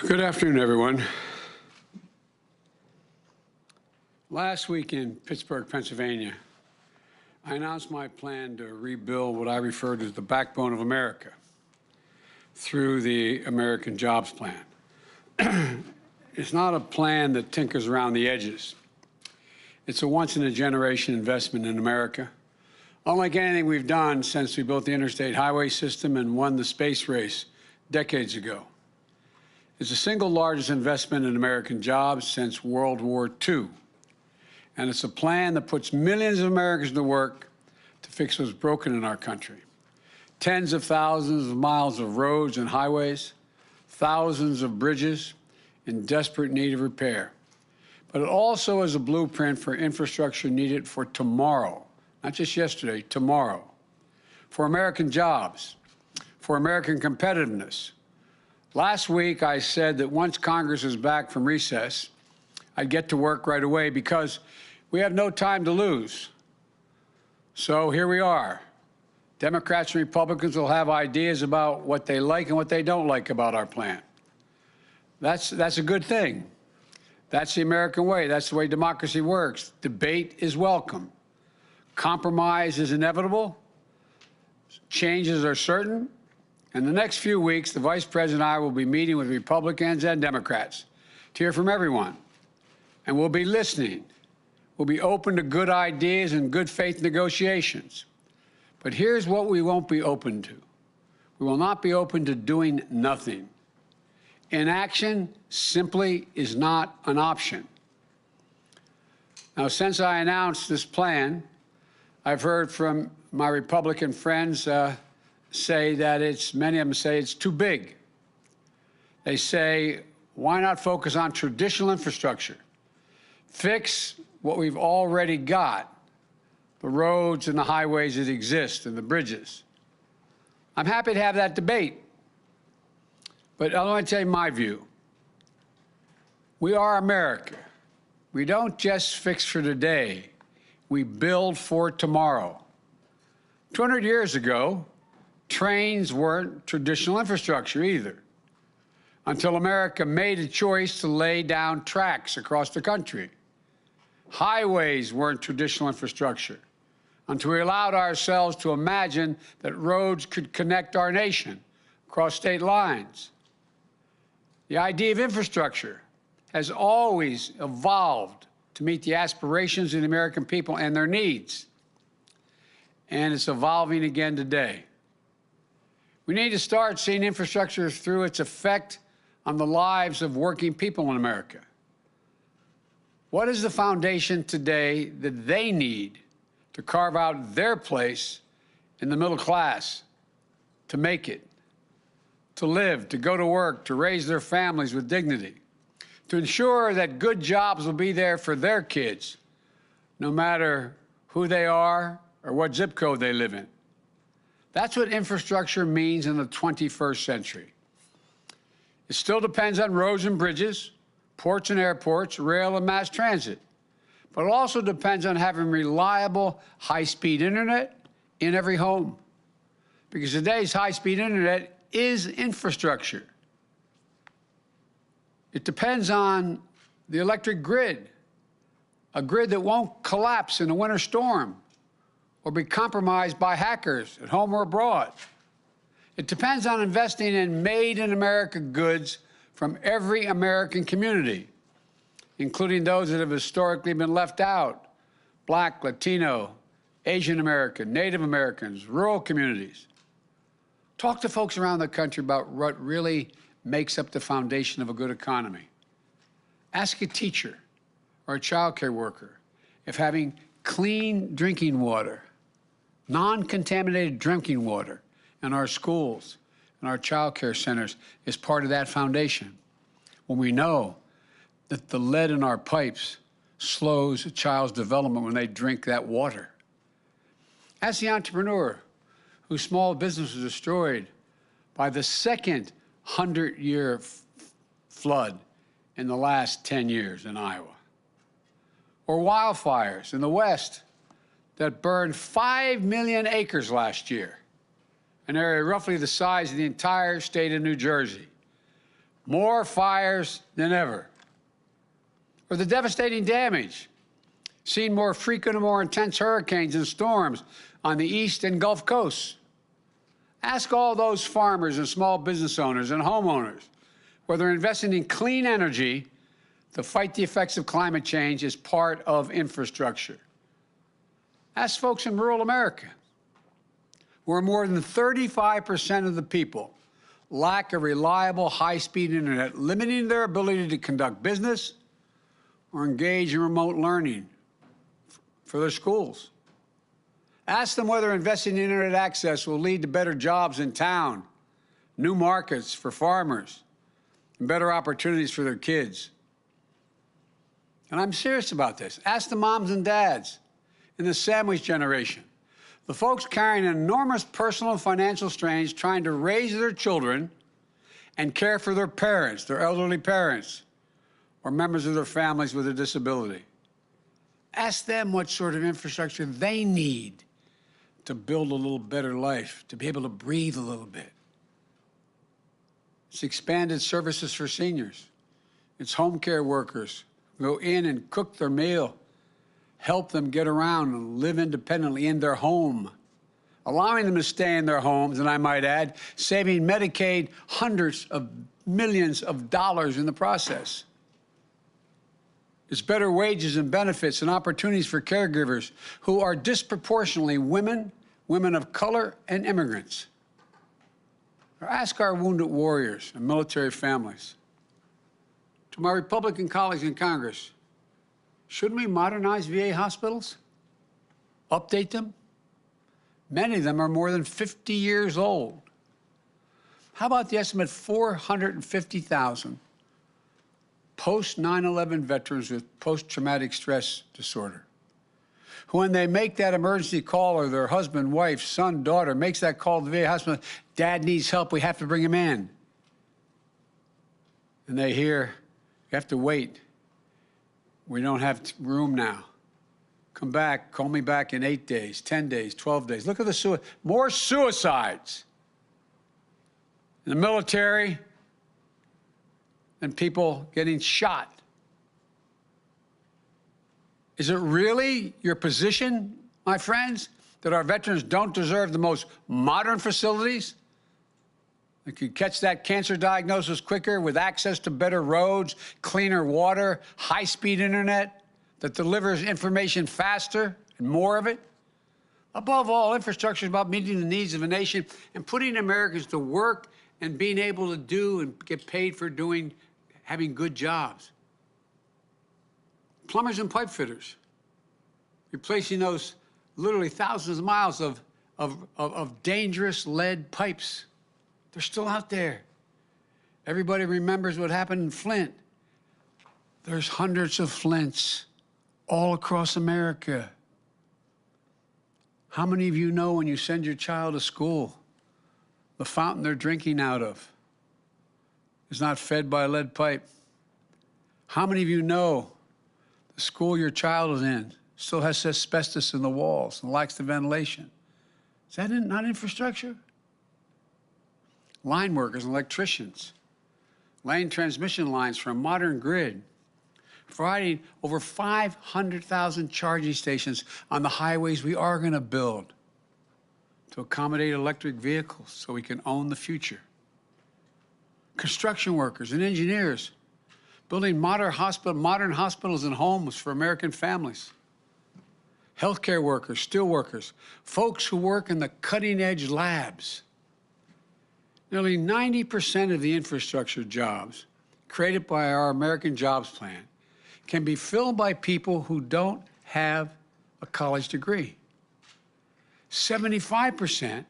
Good afternoon, everyone. Last week in Pittsburgh, Pennsylvania, I announced my plan to rebuild what I refer to as the backbone of America through the American Jobs Plan. It's not a plan that tinkers around the edges. It's a once-in-a-generation investment in America, unlike anything we've done since we built the interstate highway system and won the space race decades ago. It's the single largest investment in American jobs since World War II. And it's a plan that puts millions of Americans to work to fix what's broken in our country. Tens of thousands of miles of roads and highways, thousands of bridges in desperate need of repair. But it also is a blueprint for infrastructure needed for tomorrow, not just yesterday, tomorrow. For American jobs, for American competitiveness. Last week, I said that once Congress is back from recess, I'd get to work right away because we have no time to lose. So here we are. Democrats and Republicans will have ideas about what they like and what they don't like about our plan. That's a good thing. That's the American way. That's the way democracy works. Debate is welcome. Compromise is inevitable. Changes are certain. In the next few weeks, the Vice President and I will be meeting with Republicans and Democrats to hear from everyone. And we'll be listening. We'll be open to good ideas and good faith negotiations. But here's what we won't be open to. We will not be open to doing nothing. Inaction simply is not an option. Now, since I announced this plan, I've heard from my Republican friends say that many of them say it's too big. They say, why not focus on traditional infrastructure? Fix what we've already got, the roads and the highways that exist and the bridges. I'm happy to have that debate, but I want to tell you my view. We are America. We don't just fix for today. We build for tomorrow. 200 years ago, trains weren't traditional infrastructure either, until America made a choice to lay down tracks across the country. Highways weren't traditional infrastructure, until we allowed ourselves to imagine that roads could connect our nation across state lines. The idea of infrastructure has always evolved to meet the aspirations of the American people and their needs, and it's evolving again today. We need to start seeing infrastructure through its effect on the lives of working people in America. What is the foundation today that they need to carve out their place in the middle class, to make it, to live, to go to work, to raise their families with dignity, to ensure that good jobs will be there for their kids, no matter who they are or what zip code they live in? That's what infrastructure means in the 21st century. It still depends on roads and bridges, ports and airports, rail and mass transit. But it also depends on having reliable, high-speed internet in every home. Because today's high-speed internet is infrastructure. It depends on the electric grid, a grid that won't collapse in a winter storm or be compromised by hackers at home or abroad. It depends on investing in made-in-America goods from every American community, including those that have historically been left out: Black, Latino, Asian American, Native Americans, rural communities. Talk to folks around the country about what really makes up the foundation of a good economy. Ask a teacher or a child care worker if having clean drinking water, non-contaminated drinking water in our schools and our child care centers is part of that foundation. When we know that the lead in our pipes slows a child's development when they drink that water. Ask the entrepreneur whose small business was destroyed by the second 100-year flood in the last 10 years in Iowa. Or wildfires in the West that burned 5 million acres last year, an area roughly the size of the entire state of New Jersey. more fires than ever. Or the devastating damage, seen more frequent and more intense hurricanes and storms on the East and Gulf coasts. Ask all those farmers and small business owners and homeowners whether investing in clean energy to fight the effects of climate change is part of infrastructure. Ask folks in rural America, where more than 35% of the people lack a reliable, high-speed internet, limiting their ability to conduct business or engage in remote learning for their schools. Ask them whether investing in internet access will lead to better jobs in town, new markets for farmers, and better opportunities for their kids. And I'm serious about this. Ask the moms and dads in the sandwich generation, the folks carrying enormous personal and financial strains trying to raise their children and care for their parents, their elderly parents, or members of their families with a disability. Ask them what sort of infrastructure they need to build a little better life, to be able to breathe a little bit. It's expanded services for seniors. It's home care workers who go in and cook their meal, help them get around and live independently in their home, allowing them to stay in their homes, and I might add, saving Medicaid hundreds of millions of dollars in the process. It's better wages and benefits and opportunities for caregivers who are disproportionately women, women of color, and immigrants. Or ask our wounded warriors and military families. To my Republican colleagues in Congress, shouldn't we modernize VA hospitals? Update them? Many of them are more than 50 years old. How about the estimate 450,000 post-9/11 veterans with post-traumatic stress disorder, who when they make that emergency call, or their husband, wife, son, daughter makes that call to the VA hospital, Dad needs help, we have to bring him in. And they hear, you have to wait. We don't have room now. Come back, call me back in 8 days, 10 days, 12 days. Look at the more suicides in the military and people getting shot. Is it really your position, my friends, that our veterans don't deserve the most modern facilities that could catch that cancer diagnosis quicker, with access to better roads, cleaner water, high-speed internet that delivers information faster and more of it? Above all, infrastructure is about meeting the needs of a nation and putting Americans to work and being able to do and get paid for having good jobs. Plumbers and pipe fitters, replacing those literally thousands of miles of dangerous lead pipes. They're still out there. Everybody remembers what happened in Flint. There's hundreds of Flints all across America. How many of you know when you send your child to school, the fountain they're drinking out of is not fed by a lead pipe? How many of you know the school your child is in still has asbestos in the walls and lacks the ventilation? Is that not infrastructure? Line workers and electricians laying transmission lines for a modern grid, providing over 500,000 charging stations on the highways we are going to build to accommodate electric vehicles so we can own the future. Construction workers and engineers building modern hospitals and homes for American families. Healthcare workers, steel workers, folks who work in the cutting-edge labs. Nearly 90% of the infrastructure jobs created by our American Jobs Plan can be filled by people who don't have a college degree. 75%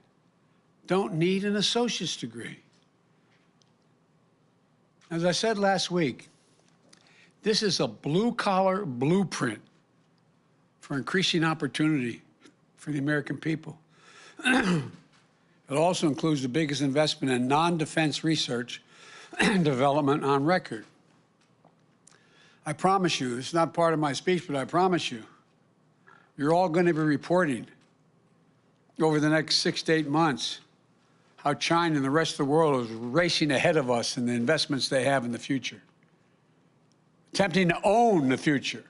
don't need an associate's degree. As I said last week, this is a blue-collar blueprint for increasing opportunity for the American people. It also includes the biggest investment in non-defense research and development on record. I promise you, it's not part of my speech, but I promise you, you're all going to be reporting over the next 6 to 8 months how China and the rest of the world is racing ahead of us in the investments they have in the future, attempting to own the future,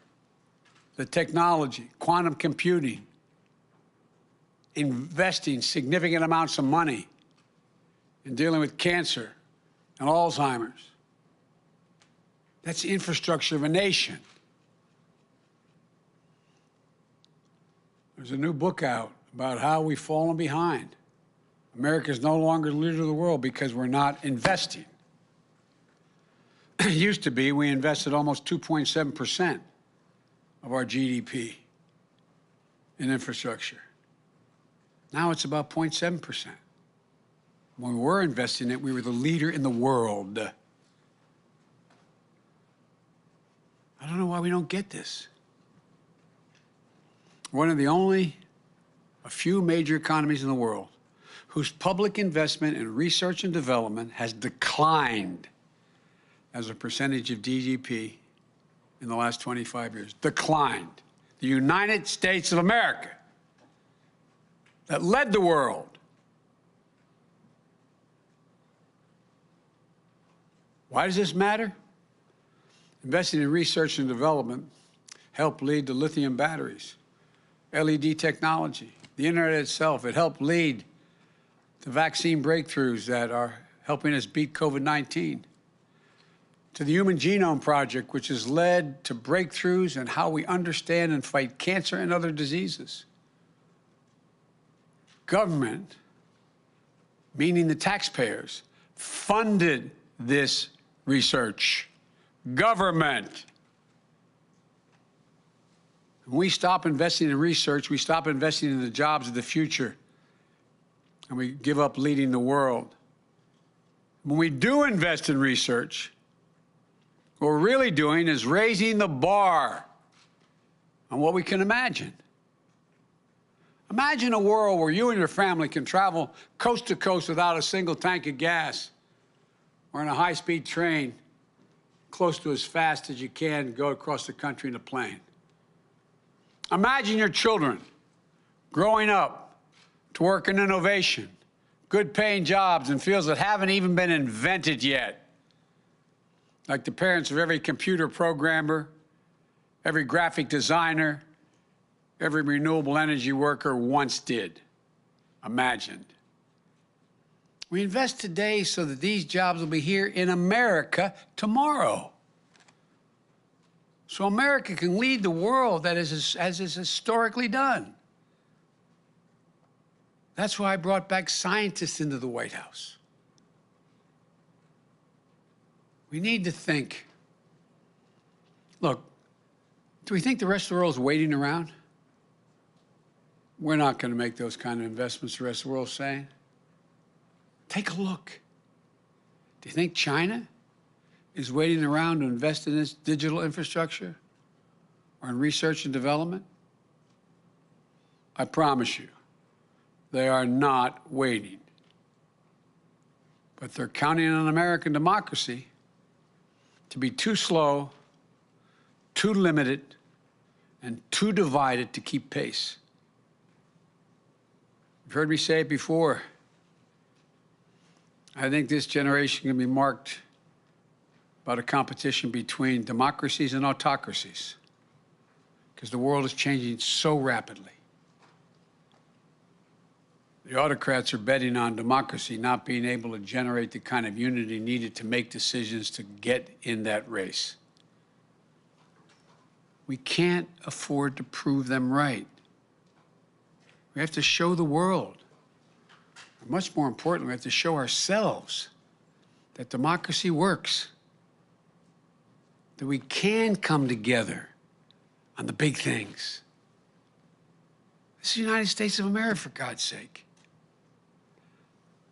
the technology, quantum computing, investing significant amounts of money in dealing with cancer and Alzheimer's. That's the infrastructure of a nation. There's a new book out about how we've fallen behind. America is no longer the leader of the world because we're not investing. It used to be we invested almost 2.7% of our GDP in infrastructure. Now it's about 0.7%. When we were investing it, we were the leader in the world. I don't know why we don't get this. One of a few major economies in the world whose public investment in research and development has declined as a percentage of GDP in the last 25 years. Declined. The United States of America, that led the world. Why does this matter? Investing in research and development helped lead to lithium batteries, LED technology, the internet itself. It helped lead to vaccine breakthroughs that are helping us beat COVID-19, to the Human Genome Project, which has led to breakthroughs in how we understand and fight cancer and other diseases. Government, meaning the taxpayers, funded this research. Government. When we stop investing in research, we stop investing in the jobs of the future, and we give up leading the world. When we do invest in research, what we're really doing is raising the bar on what we can imagine. Imagine a world where you and your family can travel coast to coast without a single tank of gas, or in a high-speed train close to as fast as you can go across the country in a plane. Imagine your children growing up to work in innovation, good-paying jobs in fields that haven't even been invented yet, like the parents of every computer programmer, every graphic designer, every renewable energy worker once did, imagined. We invest today so that these jobs will be here in America tomorrow. So America can lead the world as is historically done. That's why I brought back scientists into the White House. We need to think. Look, do we think the rest of the world is waiting around? We're not going to make those kind of investments the rest of the world is saying. Take a look. Do you think China is waiting around to invest in this digital infrastructure or in research and development? I promise you, they are not waiting. But they're counting on American democracy to be too slow, too limited, and too divided to keep pace. You've heard me say it before. I think this generation can be marked by the competition between democracies and autocracies, because the world is changing so rapidly. The autocrats are betting on democracy not being able to generate the kind of unity needed to make decisions to get in that race. We can't afford to prove them right. We have to show the world. Much more importantly, we have to show ourselves that democracy works, that we can come together on the big things. This is the United States of America, for God's sake.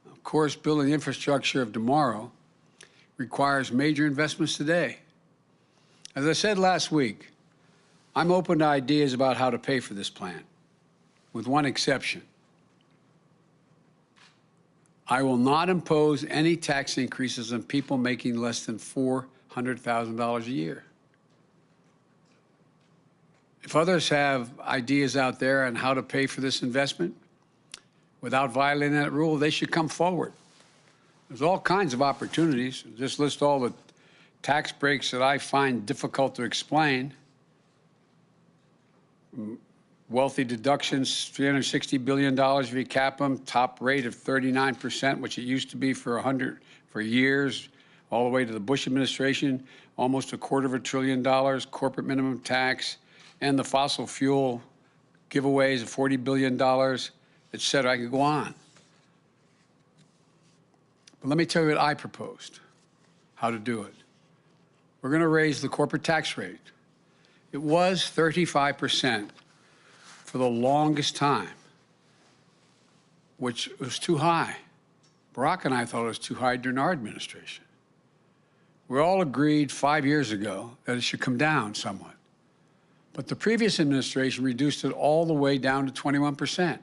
Of course, building the infrastructure of tomorrow requires major investments today. As I said last week, I'm open to ideas about how to pay for this plan, with one exception. I will not impose any tax increases on people making less than $400,000 a year. If others have ideas out there on how to pay for this investment, without violating that rule, they should come forward. There's all kinds of opportunities. Just list all the tax breaks that I find difficult to explain. Wealthy deductions, $360 billion if you cap them, top rate of 39%, which it used to be for years, all the way to the Bush administration, almost $250 billion, corporate minimum tax, and the fossil fuel giveaways of $40 billion, et cetera. I could go on. But let me tell you what I proposed, how to do it. We're going to raise the corporate tax rate. It was 35% for the longest time, which was too high. Barack and I thought it was too high during our administration. We all agreed 5 years ago that it should come down somewhat. But the previous administration reduced it all the way down to 21%.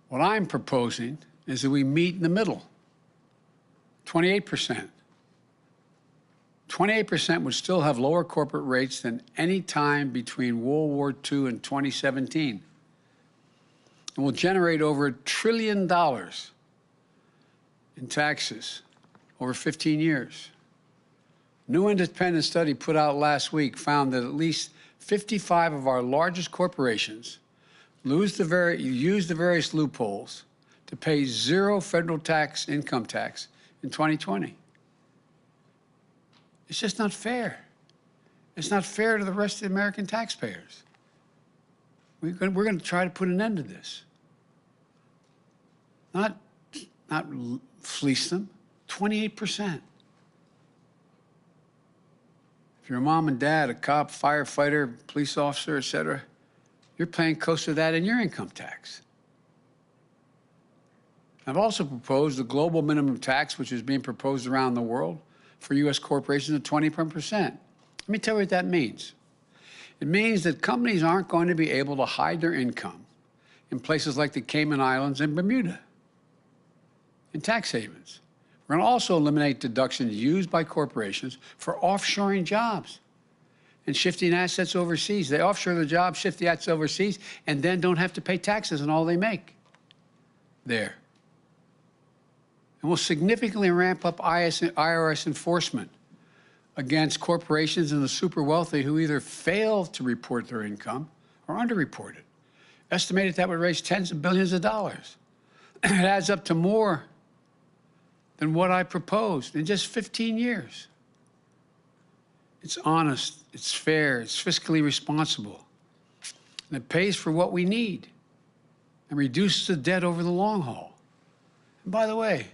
What I'm proposing is that we meet in the middle, 28%. 28% would still have lower corporate rates than any time between World War II and 2017. And will generate over $1 trillion in taxes over 15 years. New independent study put out last week found that at least 55 of our largest corporations use the various loopholes to pay zero federal income tax in 2020. It's just not fair. It's not fair to the rest of the American taxpayers. We're going to try to put an end to this. Not fleece them, 28%. If you're a mom and dad, a cop, firefighter, police officer, et cetera, you're paying close to that in your income tax. I've also proposed a global minimum tax, which is being proposed around the world for U.S. corporations at 21%. Let me tell you what that means. It means that companies aren't going to be able to hide their income in places like the Cayman Islands and Bermuda, in tax havens. We're going to also eliminate deductions used by corporations for offshoring jobs and shifting assets overseas. They offshore the jobs, shift the assets overseas, and then don't have to pay taxes on all they make there. And we'll significantly ramp up IRS enforcement against corporations and the super wealthy who either fail to report their income or underreport it. Estimated that would raise tens of billions of dollars. It adds up to more than what I proposed in just 15 years. It's honest, it's fair, it's fiscally responsible, and it pays for what we need and reduces the debt over the long haul. And by the way,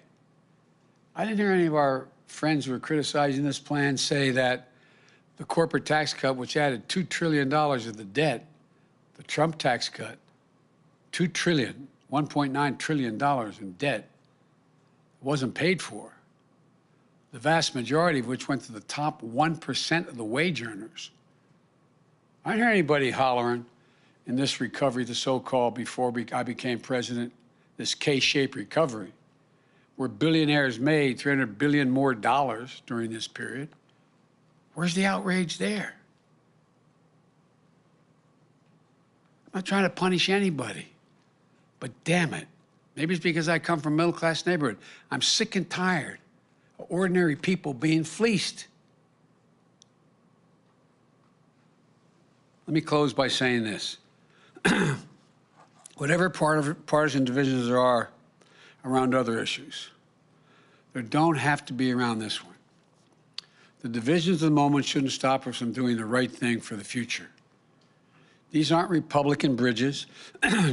I didn't hear any of our friends who are criticizing this plan say that the corporate tax cut, which added $2 trillion of the debt, the Trump tax cut, $1.9 trillion in debt, wasn't paid for. The vast majority of which went to the top 1% of the wage earners. I didn't hear anybody hollering in this recovery, the so-called, before I became president, this K-shaped recovery, where billionaires made $300 billion more during this period. Where's the outrage there? I'm not trying to punish anybody, but damn it, maybe it's because I come from a middle-class neighborhood. I'm sick and tired of ordinary people being fleeced. Let me close by saying this. Whatever partisan divisions there are around other issues, there don't have to be around this one. The divisions of the moment shouldn't stop us from doing the right thing for the future. These aren't Republican bridges,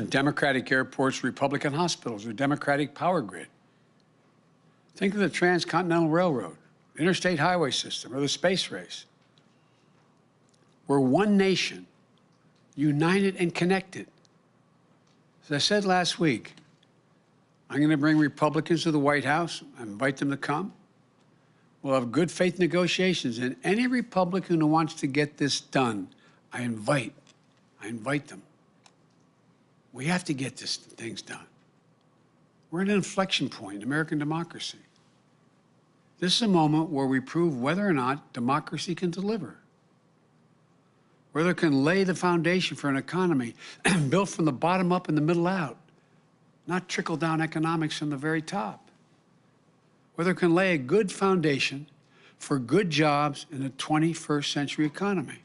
Democratic airports, Republican hospitals, or Democratic power grid. Think of the Transcontinental Railroad, interstate highway system, or the space race. We're one nation, united and connected. As I said last week, I'm going to bring Republicans to the White House. I invite them to come. We'll have good faith negotiations, and any Republican who wants to get this done, I invite them. We have to get these things done. We're at an inflection point in American democracy. This is a moment where we prove whether or not democracy can deliver, whether it can lay the foundation for an economy built from the bottom up and the middle out, not trickle-down economics from the very top. Whether it can lay a good foundation for good jobs in a 21st century economy.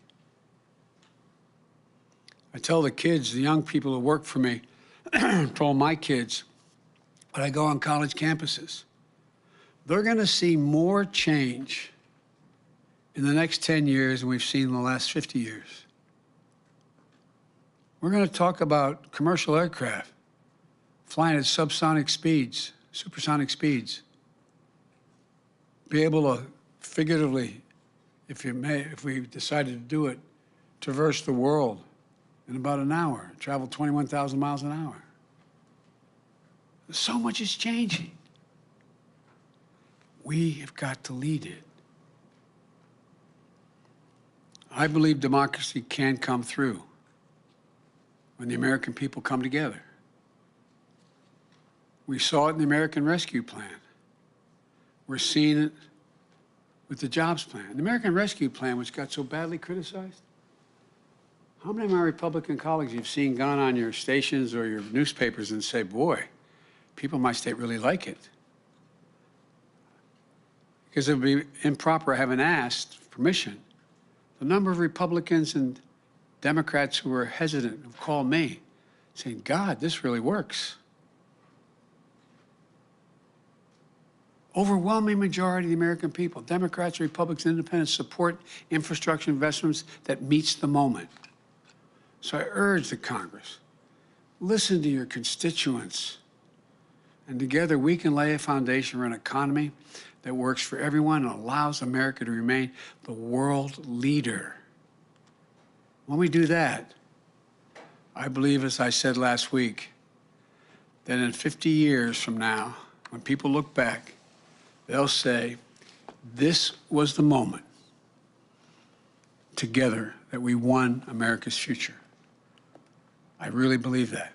I tell the kids, the young people who work for me, told my kids, when I go on college campuses, they're going to see more change in the next 10 years than we've seen in the last 50 years. We're going to talk about commercial aircraft flying at subsonic speeds, supersonic speeds. Be able to figuratively, if we decided to do it, traverse the world in about an hour, travel 21,000 miles an hour. So much is changing. We have got to lead it. I believe democracy can come through when the American people come together. We saw it in the American Rescue Plan. We're seeing it with the Jobs Plan. The American Rescue Plan, which got so badly criticized, how many of my Republican colleagues you've seen gone on your stations or your newspapers and say, boy, people in my state really like it? Because it would be improper, I haven't asked permission. The number of Republicans and Democrats who were hesitant have called me saying, God, this really works. Overwhelming majority of the American people, Democrats, Republicans, Independents, support infrastructure investments that meets the moment. So I urge the Congress, listen to your constituents, and together we can lay a foundation for an economy that works for everyone and allows America to remain the world leader. When we do that, I believe, as I said last week, that in 50 years from now, when people look back, they'll say, this was the moment together that we won America's future. I really believe that.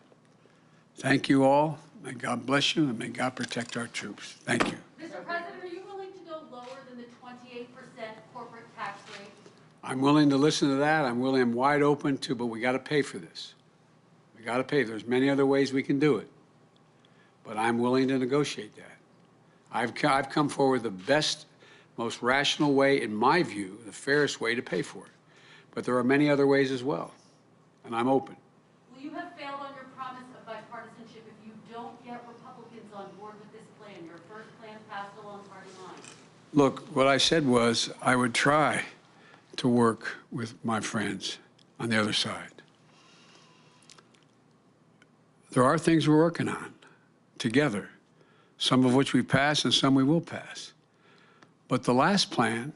Thank you all. May God bless you, and may God protect our troops. Thank you. Mr. President, are you willing to go lower than the 28% corporate tax rate? I'm willing to listen to that. I'm wide open to, but we got to pay for this. We got to pay. There's many other ways we can do it, but I'm willing to negotiate that. I've come forward the best, most rational way, in my view, the fairest way to pay for it. But there are many other ways as well, and I'm open. Will you have failed on your promise of bipartisanship if you don't get Republicans on board with this plan, your first plan passed along party lines? Look, what I said was I would try to work with my friends on the other side. There are things we're working on together, some of which we passed and some we will pass. But the last plan,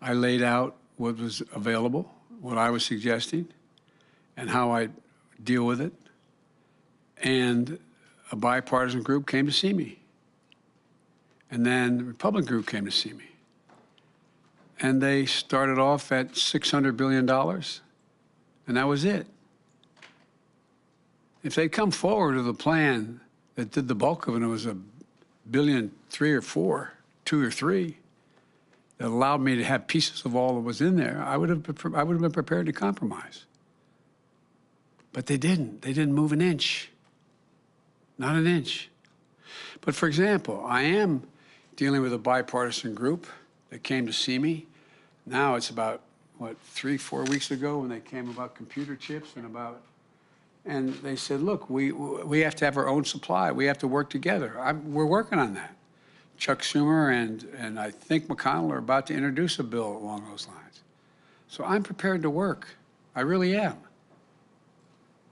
I laid out what was available, what I was suggesting, and how I deal with it. And a bipartisan group came to see me. And then the Republican group came to see me. And they started off at $600 billion, and that was it. If they'd come forward with a plan that did the bulk of it, it was $1.3 billion or $4, 2 or 3, that allowed me to have pieces of all that was in there, I would have been prepared to compromise. But they didn't. They didn't move an inch. Not an inch. But for example, I am dealing with a bipartisan group that came to see me. Now it's about, what, 3-4 weeks ago when they came about computer chips and they said, look, we have to have our own supply. We have to work together. We're working on that. Chuck Schumer and I think McConnell are about to introduce a bill along those lines. So I'm prepared to work. I really am.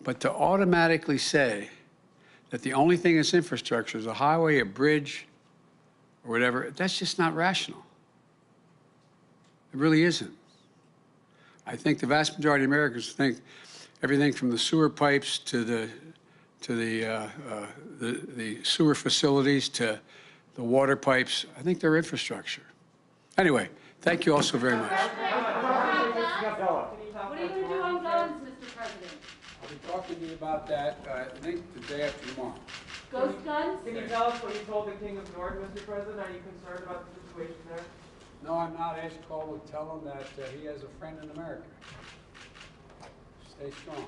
But to automatically say that the only thing that's infrastructure is a highway, a bridge, or whatever, that's just not rational. It really isn't. I think the vast majority of Americans think everything from the sewer pipes to the sewer facilities to the water pipes, I think they're infrastructure. Anyway, thank you all so very much. What are you going to do on guns, Mr. President? I'll be talking to you about that, I think, the day after tomorrow. Ghost guns? Can you tell us what you told the King of North, Mr. President? Are you concerned about the situation there? No, I'm not. Ash Cole will tell him that he has a friend in America. Stay strong.